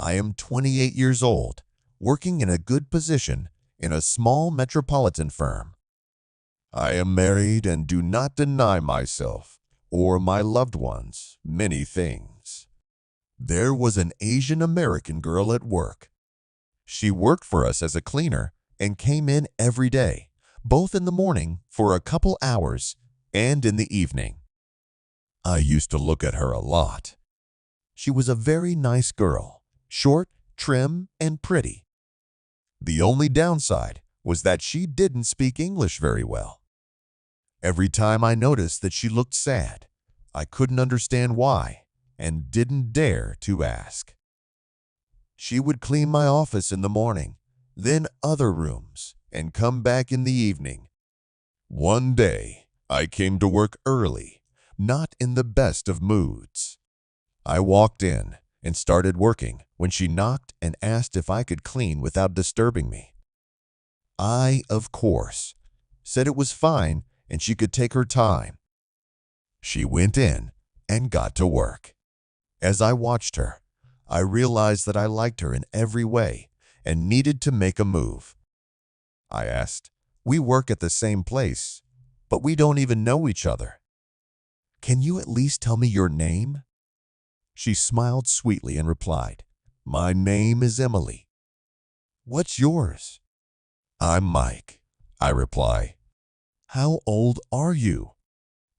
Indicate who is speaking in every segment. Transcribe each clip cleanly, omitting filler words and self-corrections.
Speaker 1: I am 28 years old, working in a good position in a small metropolitan firm. I am married and do not deny myself or my loved ones many things. There was an Asian American girl at work. She worked for us as a cleaner and came in every day, both in the morning for a couple hours and in the evening. I used to look at her a lot. She was a very nice girl, short, trim, and pretty. The only downside was that she didn't speak English very well. Every time I noticed that she looked sad, I couldn't understand why and didn't dare to ask. She would clean my office in the morning, then other rooms, and come back in the evening. One day, I came to work early, not in the best of moods. I walked in and started working when she knocked and asked if I could clean without disturbing me. I, of course, said it was fine and she could take her time. She went in and got to work. As I watched her, I realized that I liked her in every way and needed to make a move. I asked, "We work at the same place, but we don't even know each other. Can you at least tell me your name?" She smiled sweetly and replied, "My name is Emily." "What's yours?" "I'm Mike," I reply. "How old are you?"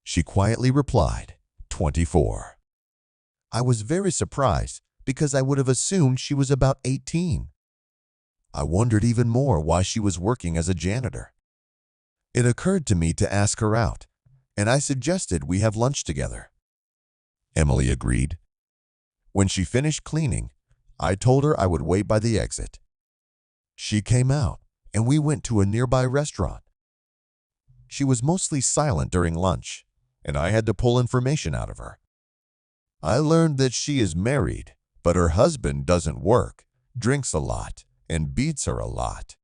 Speaker 1: She quietly replied, 24. I was very surprised because I would have assumed she was about 18. I wondered even more why she was working as a janitor. It occurred to me to ask her out, and I suggested we have lunch together. Emily agreed. When she finished cleaning, I told her I would wait by the exit. She came out, and we went to a nearby restaurant. She was mostly silent during lunch, and I had to pull information out of her. I learned that she is married, but her husband doesn't work, drinks a lot, and beats her a lot.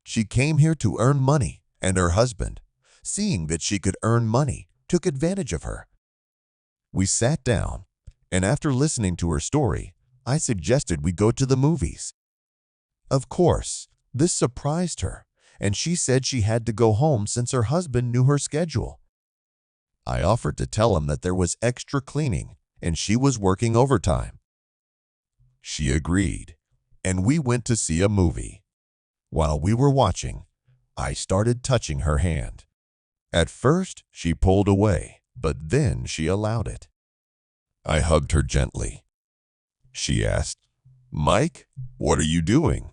Speaker 1: She came here to earn money, and her husband, seeing that she could earn money, took advantage of her. We sat down, and after listening to her story, I suggested we go to the movies. Of course, this surprised her, and she said she had to go home since her husband knew her schedule. I offered to tell him that there was extra cleaning and she was working overtime. She agreed, and we went to see a movie. While we were watching, I started touching her hand. At first, she pulled away, but then she allowed it. I hugged her gently. She asked, "Mike, what are you doing?"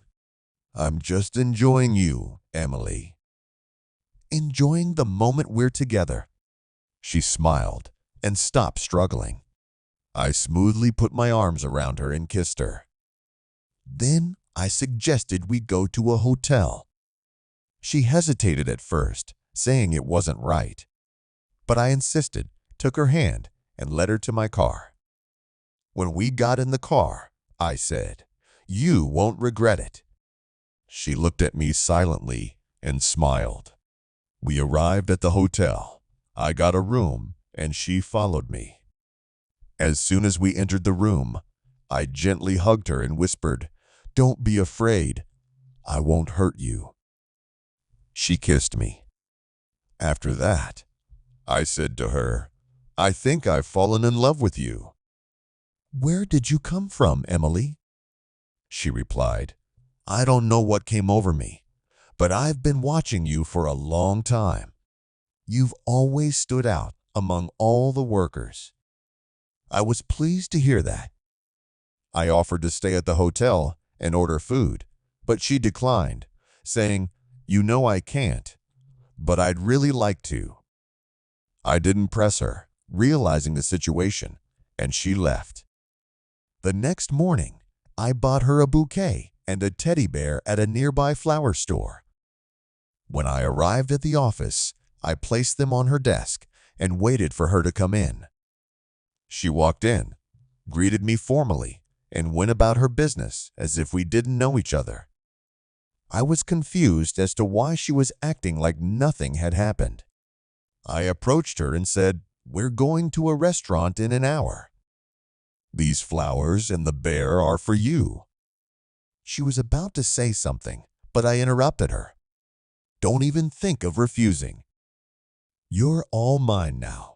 Speaker 1: "I'm just enjoying you, Emily." "Enjoying the moment we're together." She smiled and stopped struggling. I smoothly put my arms around her and kissed her. Then I suggested we go to a hotel. She hesitated at first, saying it wasn't right. But I insisted, took her hand, and led her to my car. When we got in the car, I said, "You won't regret it." She looked at me silently and smiled. We arrived at the hotel. I got a room, and she followed me. As soon as we entered the room, I gently hugged her and whispered, "Don't be afraid. I won't hurt you." She kissed me. After that, I said to her, "I think I've fallen in love with you." "Where did you come from, Emily?" She replied, "I don't know what came over me, but I've been watching you for a long time. You've always stood out among all the workers." I was pleased to hear that. I offered to stay at the hotel and order food, but she declined, saying, "You know I can't, but I'd really like to." I didn't press her, realizing the situation, and she left. The next morning, I bought her a bouquet and a teddy bear at a nearby flower store. When I arrived at the office, I placed them on her desk and waited for her to come in. She walked in, greeted me formally, and went about her business as if we didn't know each other. I was confused as to why she was acting like nothing had happened. I approached her and said, "We're going to a restaurant in an hour." These flowers and the bear are for you." She was about to say something, but I interrupted her. "Don't even think of refusing. You're all mine now."